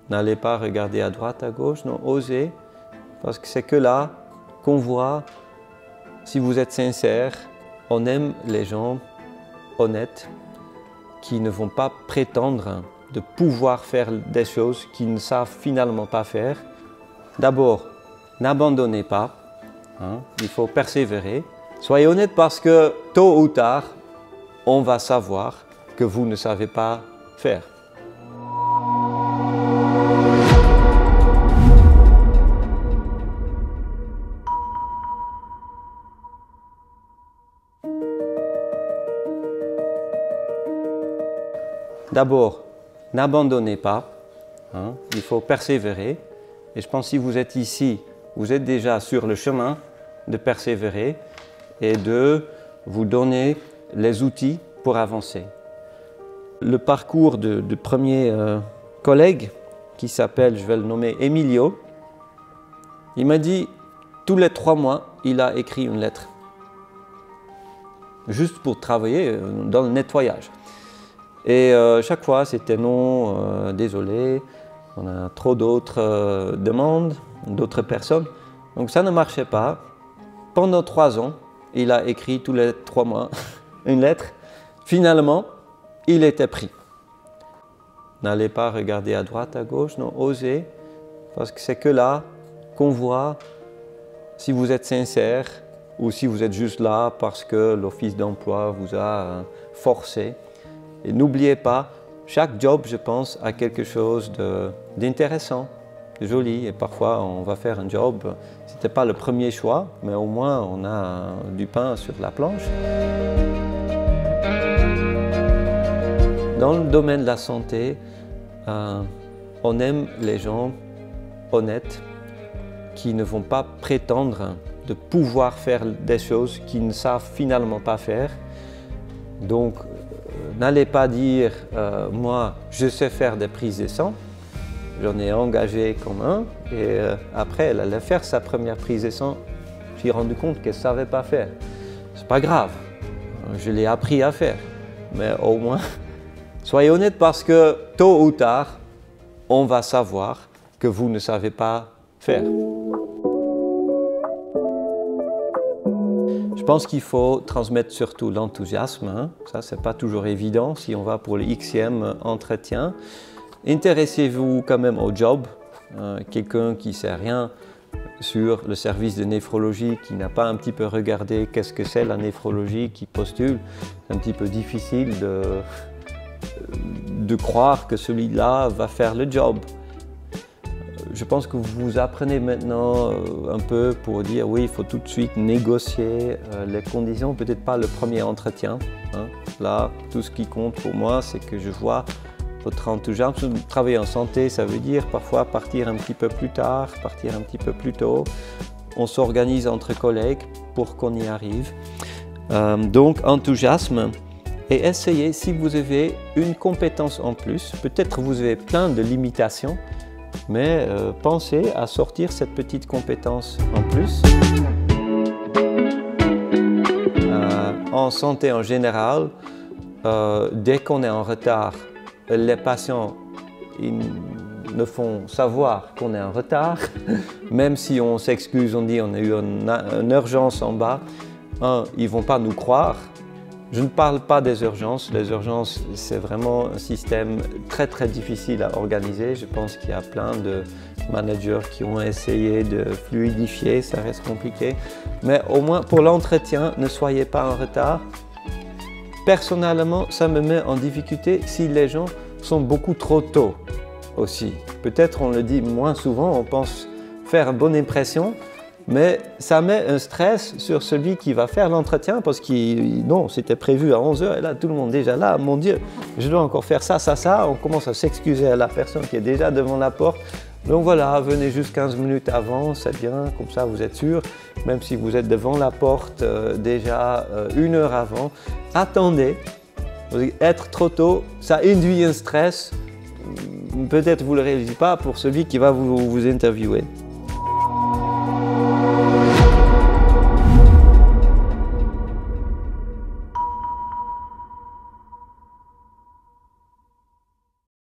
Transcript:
N'allez pas regarder à droite, à gauche, non, osez, parce que c'est que là qu'on voit si vous êtes sincère. On aime les gens honnêtes qui ne vont pas prétendre de pouvoir faire des choses qu'ils ne savent finalement pas faire. D'abord, n'abandonnez pas, il faut persévérer. Soyez honnête parce que tôt ou tard, on va savoir que vous ne savez pas faire. D'abord, n'abandonnez pas, il faut persévérer. Et je pense que si vous êtes ici, vous êtes déjà sur le chemin de persévérer et de vous donner les outils pour avancer. Le parcours du premier collègue, qui s'appelle, je vais le nommer Emilio, il m'a dit, tous les 3 mois, il a écrit une lettre. Juste pour travailler dans le nettoyage. Et chaque fois, c'était non, désolé, on a trop d'autres demandes, d'autres personnes. Donc ça ne marchait pas. Pendant 3 ans, il a écrit tous les 3 mois une lettre. Finalement, il était pris. N'allez pas regarder à droite, à gauche, non, osez, parce que c'est que là qu'on voit si vous êtes sincère ou si vous êtes juste là parce que l'Office d'emploi vous a forcé. Et n'oubliez pas, chaque job, je pense, a quelque chose d'intéressant, de joli. Et parfois, on va faire un job, ce n'était pas le premier choix, mais au moins, on a du pain sur la planche. Dans le domaine de la santé, on aime les gens honnêtes qui ne vont pas prétendre de pouvoir faire des choses qu'ils ne savent finalement pas faire. Donc, n'allez pas dire moi je sais faire des prises de sang, j'en ai engagé comme un et après elle allait faire sa première prise de sang, j'ai rendu compte qu'elle ne savait pas faire. C'est pas grave, je l'ai appris à faire, mais au moins soyez honnête parce que tôt ou tard on va savoir que vous ne savez pas faire. Je pense qu'il faut transmettre surtout l'enthousiasme. Ça, c'est pas toujours évident si on va pour le Xème entretien. Intéressez-vous quand même au job. Quelqu'un qui ne sait rien sur le service de néphrologie, qui n'a pas un petit peu regardé qu'est-ce que c'est la néphrologie, qui postule, c'est un petit peu difficile de croire que celui-là va faire le job. Je pense que vous apprenez maintenant un peu pour dire oui, il faut tout de suite négocier les conditions, peut-être pas le premier entretien. Là, tout ce qui compte pour moi, c'est que je vois votre enthousiasme. Travailler en santé, ça veut dire parfois partir un petit peu plus tard, partir un petit peu plus tôt. On s'organise entre collègues pour qu'on y arrive. Donc, enthousiasme. Et essayez, si vous avez une compétence en plus, peut-être vous avez plein de limitations, mais pensez à sortir cette petite compétence en plus. En santé en général, dès qu'on est en retard, les patients ils nous font savoir qu'on est en retard. Même si on s'excuse, on dit on a eu une urgence en bas, ils ne vont pas nous croire. Je ne parle pas des urgences. Les urgences, c'est vraiment un système très très difficile à organiser. Je pense qu'il y a plein de managers qui ont essayé de fluidifier, ça reste compliqué. Mais au moins pour l'entretien, ne soyez pas en retard. Personnellement, ça me met en difficulté si les gens sont beaucoup trop tôt aussi. Peut-être on le dit moins souvent, on pense faire une bonne impression. Mais ça met un stress sur celui qui va faire l'entretien parce que non, c'était prévu à 11 h et là tout le monde est déjà là, mon Dieu, je dois encore faire ça, ça, ça. On commence à s'excuser à la personne qui est déjà devant la porte. Donc voilà, venez juste 15 minutes avant, c'est bien, comme ça vous êtes sûr. Même si vous êtes devant la porte déjà 1 heure avant, attendez. Être trop tôt, ça induit un stress. Peut-être vous ne le réalisez pas pour celui qui va vous interviewer.